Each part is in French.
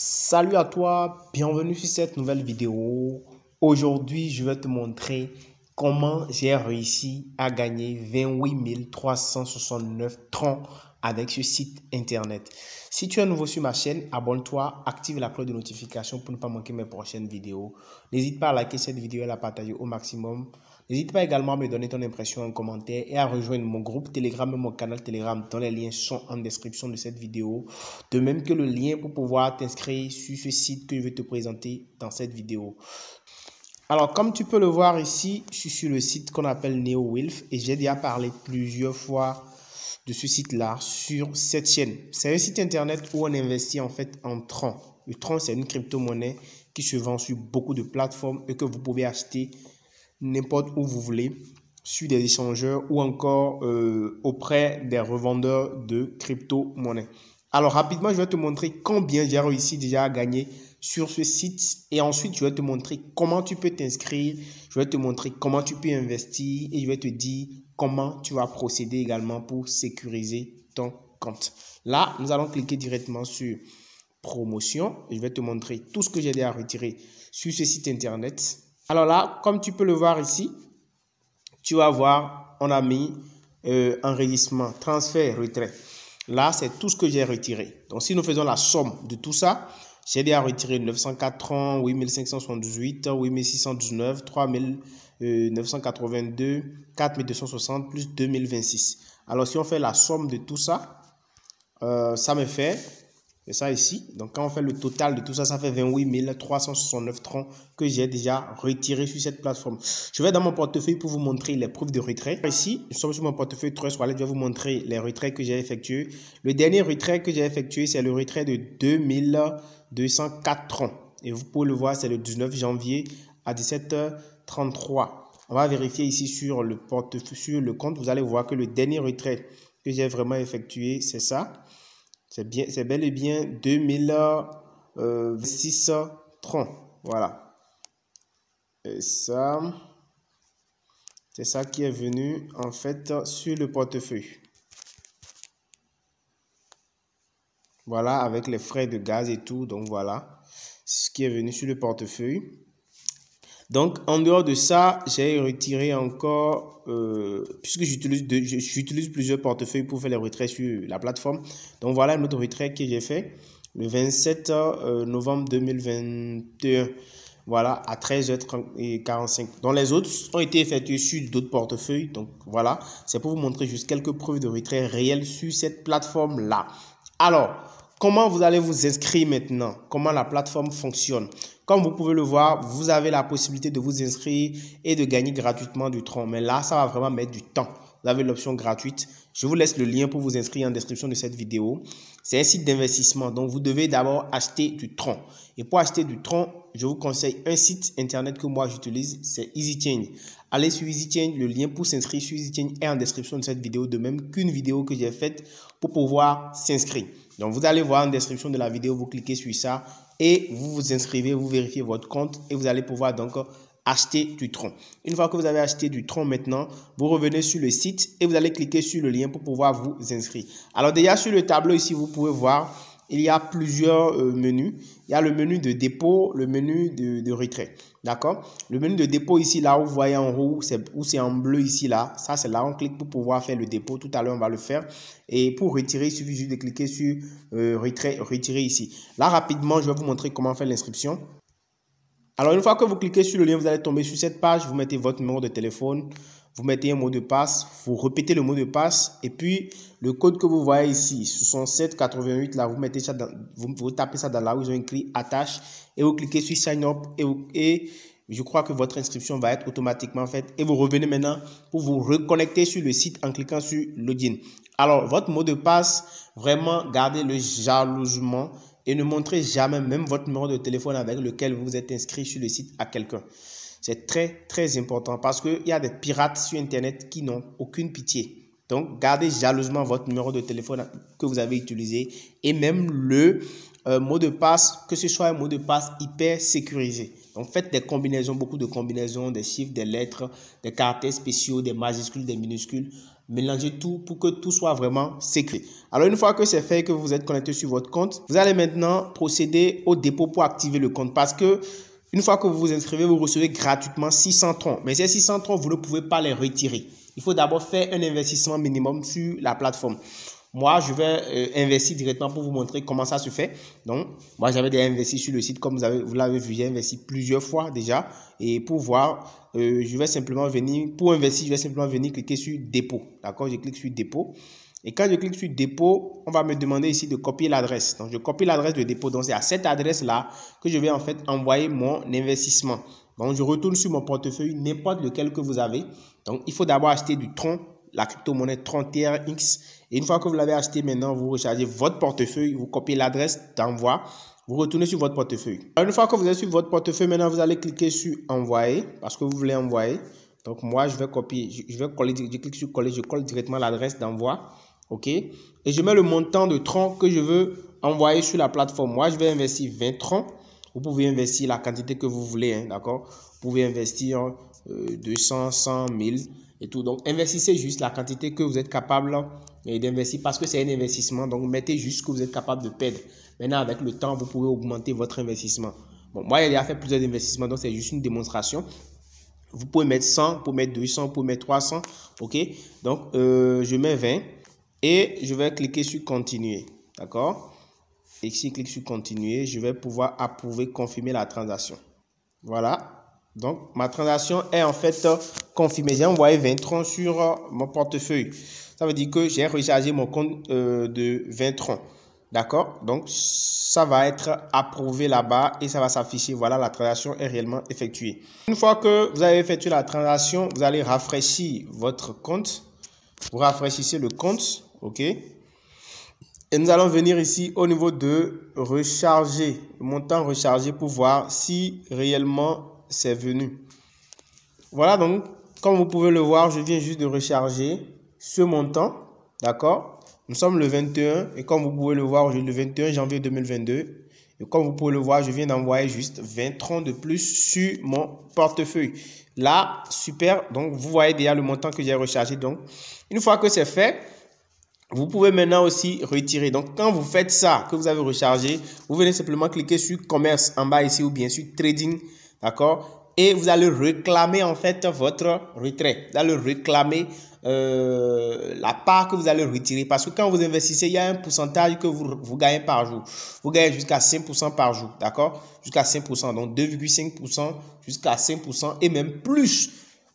Salut à toi, bienvenue sur cette nouvelle vidéo. Aujourd'hui, je vais te montrer comment j'ai réussi à gagner 28 369 troncs avec ce site internet. Si tu es nouveau sur ma chaîne, abonne-toi, active la cloche de notification pour ne pas manquer mes prochaines vidéos. N'hésite pas à liker cette vidéo et à la partager au maximum. N'hésite pas également à me donner ton impression en commentaire et à rejoindre mon groupe Telegram et mon canal Telegram dont les liens sont en description de cette vidéo. De même que le lien pour pouvoir t'inscrire sur ce site que je vais te présenter dans cette vidéo. Alors, comme tu peux le voir ici, je suis sur le site qu'on appelle NeoWealth et j'ai déjà parlé plusieurs fois de ce site-là sur cette chaîne. C'est un site internet où on investit en fait en troncs. Le tronc, c'est une crypto-monnaie qui se vend sur beaucoup de plateformes et que vous pouvez acheter n'importe où vous voulez, sur des échangeurs ou encore auprès des revendeurs de crypto-monnaies. Alors rapidement, je vais te montrer combien j'ai réussi déjà à gagner sur ce site et ensuite je vais te montrer comment tu peux t'inscrire, je vais te montrer comment tu peux investir et je vais te dire comment tu vas procéder également pour sécuriser ton compte. Là, nous allons cliquer directement sur promotion et je vais te montrer tout ce que j'ai déjà retiré sur ce site internet. Alors là, comme tu peux le voir ici, tu vas voir, on a mis enregistrement, transfert, retrait. Là, c'est tout ce que j'ai retiré. Donc, si nous faisons la somme de tout ça, j'ai déjà retiré 904 troncs, 8578, 8619, 3982, 4260 plus 2026. Alors, si on fait la somme de tout ça, ça me fait... C'est ça ici. Donc, quand on fait le total de tout ça, ça fait 28 369 troncs que j'ai déjà retiré sur cette plateforme. Je vais dans mon portefeuille pour vous montrer les preuves de retrait. Ici, nous sommes sur mon portefeuille Trust Wallet. Je vais vous montrer les retraits que j'ai effectués. Le dernier retrait que j'ai effectué, c'est le retrait de 2204 troncs. Et vous pouvez le voir, c'est le 19 janvier à 17h33. On va vérifier ici sur le portefeuille, sur le compte. Vous allez voir que le dernier retrait que j'ai vraiment effectué, c'est ça. C'est bel et bien 2006 troncs. Voilà. Et ça, c'est ça qui est venu en fait sur le portefeuille. Voilà, avec les frais de gaz et tout. Donc voilà, ce qui est venu sur le portefeuille. Donc, en dehors de ça, j'ai retiré encore, puisque j'utilise plusieurs portefeuilles pour faire les retraits sur la plateforme. Donc, voilà un autre retrait que j'ai fait le 27 novembre 2021. Voilà, à 13h45. Donc, les autres ont été effectués sur d'autres portefeuilles. Donc, voilà, c'est pour vous montrer juste quelques preuves de retrait réels sur cette plateforme-là. Alors, comment vous allez vous inscrire maintenant? Comment la plateforme fonctionne? Comme vous pouvez le voir, vous avez la possibilité de vous inscrire et de gagner gratuitement du tronc. Mais là, ça va vraiment mettre du temps. Vous avez l'option gratuite. Je vous laisse le lien pour vous inscrire en description de cette vidéo. C'est un site d'investissement. Donc, vous devez d'abord acheter du tronc. Et pour acheter du tronc, je vous conseille un site internet que moi j'utilise. C'est EasyChange. Allez sur EasyChange. Le lien pour s'inscrire sur EasyChange est en description de cette vidéo. De même qu'une vidéo que j'ai faite pour pouvoir s'inscrire. Donc, vous allez voir en description de la vidéo. Vous cliquez sur ça. Et vous vous inscrivez, vous vérifiez votre compte et vous allez pouvoir donc acheter du tronc. Une fois que vous avez acheté du tronc maintenant, vous revenez sur le site et vous allez cliquer sur le lien pour pouvoir vous inscrire. Alors déjà sur le tableau ici, vous pouvez voir, il y a plusieurs menus. Il y a le menu de dépôt, le menu de retrait. D'accord? Le menu de dépôt ici, là où vous voyez en haut, c'est en bleu ici, là. Ça, c'est là, on clique pour pouvoir faire le dépôt. Tout à l'heure, on va le faire. Et pour retirer, il suffit juste de cliquer sur retirer ici. Là, rapidement, je vais vous montrer comment faire l'inscription. Alors, une fois que vous cliquez sur le lien, vous allez tomber sur cette page. Vous mettez votre numéro de téléphone. Vous mettez un mot de passe, vous répétez le mot de passe et puis le code que vous voyez ici, 6788, là, vous mettez ça vous tapez ça dans là où ils ont écrit attache et vous cliquez sur sign up et je crois que votre inscription va être automatiquement faite et vous revenez maintenant pour vous reconnecter sur le site en cliquant sur login. Alors, votre mot de passe, vraiment gardez-le jalousement et ne montrez jamais même votre numéro de téléphone avec lequel vous êtes inscrit sur le site à quelqu'un. C'est très, très important parce qu'il y a des pirates sur Internet qui n'ont aucune pitié. Donc, gardez jalousement votre numéro de téléphone que vous avez utilisé et même le mot de passe, que ce soit un mot de passe hyper sécurisé. Donc, faites des combinaisons, beaucoup de combinaisons, des chiffres, des lettres, des caractères spéciaux, des majuscules, des minuscules. mélanger tout pour que tout soit vraiment sécurisé. Alors, une fois que c'est fait, que vous êtes connecté sur votre compte, vous allez maintenant procéder au dépôt pour activer le compte parce que une fois que vous vous inscrivez, vous recevez gratuitement 600 troncs. Mais ces 600 troncs, vous ne pouvez pas les retirer. Il faut d'abord faire un investissement minimum sur la plateforme. Moi, je vais investir directement pour vous montrer comment ça se fait. Donc, moi, j'avais déjà investi sur le site. Comme vous l'avez vu, j'ai investi plusieurs fois déjà. Et pour voir, je vais simplement venir, pour investir, je vais simplement venir cliquer sur dépôt. D'accord? Je clique sur dépôt. Et quand je clique sur dépôt, on va me demander ici de copier l'adresse. Donc, je copie l'adresse de dépôt. Donc, c'est à cette adresse-là que je vais en fait envoyer mon investissement. Donc, je retourne sur mon portefeuille, n'importe lequel que vous avez. Donc, il faut d'abord acheter du Tron, la crypto-monnaie Tron TRX. Et une fois que vous l'avez acheté, maintenant, vous rechargez votre portefeuille, vous copiez l'adresse d'envoi, vous retournez sur votre portefeuille. Alors, une fois que vous êtes sur votre portefeuille, maintenant, vous allez cliquer sur envoyer parce que vous voulez envoyer. Donc, moi, je vais copier, je vais coller, je clique sur coller, je colle directement l'adresse d'envoi. OK? Et je mets le montant de troncs que je veux envoyer sur la plateforme. Moi, je vais investir 20 troncs. Vous pouvez investir la quantité que vous voulez, hein, d'accord? Vous pouvez investir 200, 100, 1000 et tout. Donc, investissez juste la quantité que vous êtes capable d'investir parce que c'est un investissement. Donc, mettez juste ce que vous êtes capable de perdre. Maintenant, avec le temps, vous pouvez augmenter votre investissement. Bon, moi, j'ai déjà fait plusieurs investissements, donc c'est juste une démonstration. Vous pouvez mettre 100, vous pouvez mettre 200, vous pouvez mettre 300. OK? Donc, je mets 20 et je vais cliquer sur continuer. D'accord? Et si je clique sur continuer, je vais pouvoir approuver, confirmer la transaction. Voilà. Donc, ma transaction est en fait confirmée. J'ai envoyé 20 troncs sur mon portefeuille. Ça veut dire que j'ai rechargé mon compte de 20 troncs. D'accord? Donc, ça va être approuvé là-bas et ça va s'afficher. Voilà, la transaction est réellement effectuée. Une fois que vous avez effectué la transaction, vous allez rafraîchir votre compte. Vous rafraîchissez le compte. OK? Et nous allons venir ici au niveau de recharger, le montant rechargé pour voir si réellement c'est venu. Voilà, donc, comme vous pouvez le voir, je viens juste de recharger ce montant. D'accord? Nous sommes le 21 et comme vous pouvez le voir, le 21 janvier 2022. Et comme vous pouvez le voir, je viens d'envoyer juste 20 troncs de plus sur mon portefeuille. Là, super. Donc, vous voyez déjà le montant que j'ai rechargé. Donc, une fois que c'est fait, vous pouvez maintenant aussi retirer. Donc, quand vous faites ça, que vous avez rechargé, vous venez simplement cliquer sur commerce en bas ici ou bien sur trading. D'accord? Et vous allez réclamer en fait votre retrait. Vous allez réclamer la part que vous allez retirer. Parce que quand vous investissez, il y a un pourcentage que vous gagnez par jour. Vous gagnez jusqu'à 5% par jour. D'accord? Jusqu'à 5%. Donc 2,5% jusqu'à 5% et même plus.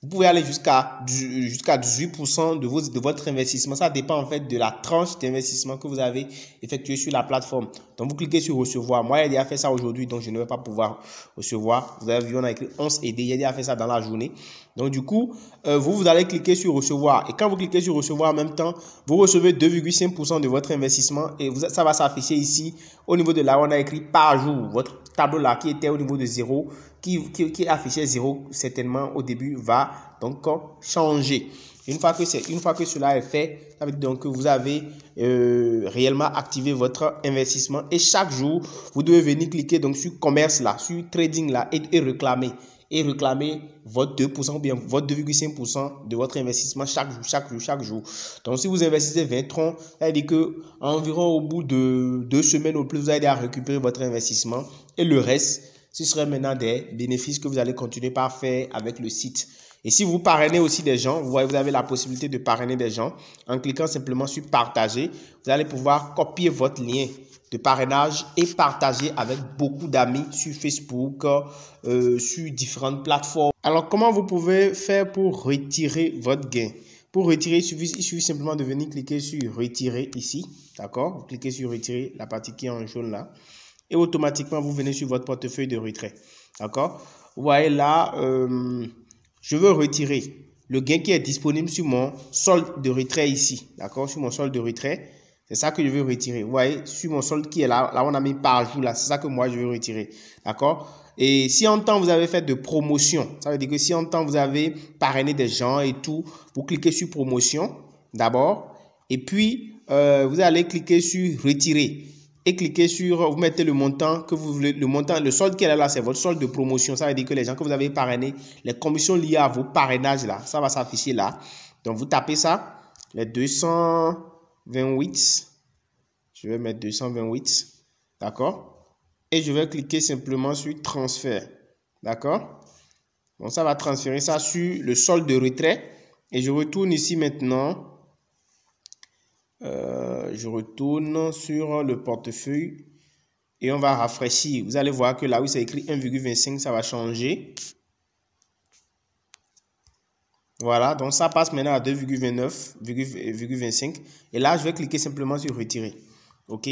Vous pouvez aller jusqu'à 18% de votre investissement. Ça dépend en fait de la tranche d'investissement que vous avez effectué sur la plateforme. Donc, vous cliquez sur recevoir. Moi, j'ai déjà fait ça aujourd'hui, donc je ne vais pas pouvoir recevoir. Vous avez vu, on a écrit 11 aidés. J'ai déjà fait ça dans la journée. Donc, du coup, vous allez cliquer sur recevoir. Et quand vous cliquez sur recevoir en même temps, vous recevez 2,5% de votre investissement et ça va s'afficher ici au niveau de là où on a écrit par jour. Votre tableau là qui était au niveau de 0, qui affichait 0 certainement au début va donc changer. Une fois que cela est fait, ça veut dire donc que vous avez réellement activé votre investissement et chaque jour, vous devez venir cliquer donc sur commerce là, sur trading là et réclamer. Et réclamer votre 2% ou bien votre 2,5% de votre investissement chaque jour. Donc, si vous investissez 20 troncs, ça veut dire qu'environ au bout de 2 semaines ou plus, vous allez à récupérer votre investissement. Et le reste, ce serait maintenant des bénéfices que vous allez continuer par faire avec le site. Et si vous parrainez aussi des gens, vous voyez, vous avez la possibilité de parrainer des gens. En cliquant simplement sur partager, vous allez pouvoir copier votre lien de parrainage et partager avec beaucoup d'amis sur Facebook, sur différentes plateformes. Alors, comment vous pouvez faire pour retirer votre gain? Pour retirer, il suffit simplement de venir cliquer sur retirer ici. D'accord? Vous cliquez sur retirer, la partie qui est en jaune là. Et automatiquement, vous venez sur votre portefeuille de retrait. D'accord? Vous voyez là, je veux retirer le gain qui est disponible sur mon solde de retrait ici. D'accord? Sur mon solde de retrait. C'est ça que je veux retirer. Vous voyez, sur mon solde qui est là, on a mis par jour là. C'est ça que moi, je veux retirer. D'accord? Et si en temps, vous avez fait de promotion, ça veut dire que si en temps, vous avez parrainé des gens et tout, vous cliquez sur promotion d'abord. Et puis, vous allez cliquer sur retirer. Et cliquez sur, vous mettez le montant que vous voulez, le solde qui est là, c'est votre solde de promotion. Ça veut dire que les gens que vous avez parrainés, les commissions liées à vos parrainages là, ça va s'afficher là. Donc, vous tapez ça. les 228. Je vais mettre 228. D'accord? Et je vais cliquer simplement sur transfert. D'accord? Donc, ça va transférer ça sur le solde de retrait. Et je retourne ici maintenant. Je retourne sur le portefeuille. Et on va rafraîchir. Vous allez voir que là où c'est écrit 1,25, ça va changer. Voilà, donc ça passe maintenant à 2,29,25. Et là, je vais cliquer simplement sur retirer. OK?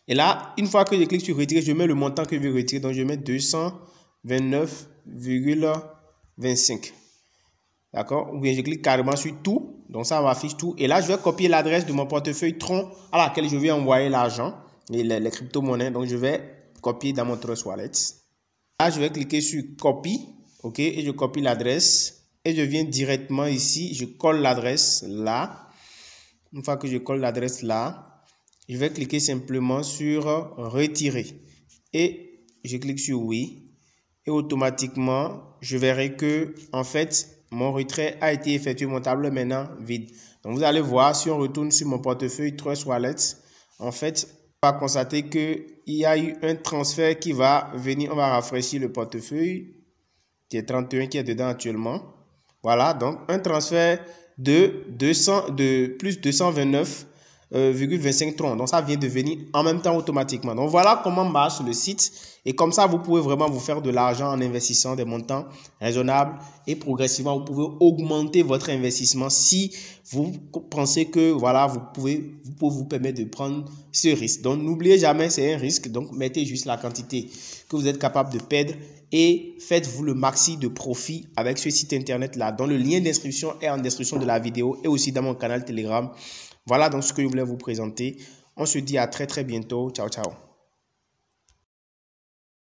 Et là, une fois que je clique sur retirer, je mets le montant que je veux retirer. Donc, je mets 229,25. D'accord? Ou bien je clique carrément sur tout. Donc, ça m'affiche tout. Et là, je vais copier l'adresse de mon portefeuille Tron à laquelle je vais envoyer l'argent et les crypto-monnaies. Donc, je vais copier dans mon Trust Wallet. Là, je vais cliquer sur copie. OK? Et je copie l'adresse. Et je viens directement ici. Je colle l'adresse là. Une fois que je colle l'adresse là, je vais cliquer simplement sur retirer. Et je clique sur oui. Et automatiquement, je verrai que, en fait, mon retrait a été effectué. Mon tableau est maintenant vide. Donc, vous allez voir, si on retourne sur mon portefeuille Trust Wallet, en fait, on va constater qu'il y a eu un transfert qui va venir. On va rafraîchir le portefeuille, qui est 31, qui est dedans actuellement. Voilà, donc un transfert de plus 229,25 troncs. Donc, ça vient de venir en même temps automatiquement. Donc, voilà comment marche le site. Et comme ça, vous pouvez vraiment vous faire de l'argent en investissant des montants raisonnables. Et progressivement, vous pouvez augmenter votre investissement si vous pensez que, voilà, vous pouvez vous permettre de prendre ce risque. Donc, n'oubliez jamais, c'est un risque. Donc, mettez juste la quantité que vous êtes capable de perdre et faites-vous le maxi de profit avec ce site internet-là, dont le lien d'inscription est en description de la vidéo et aussi dans mon canal Telegram. Voilà donc ce que je voulais vous présenter. On se dit à très bientôt. Ciao, ciao.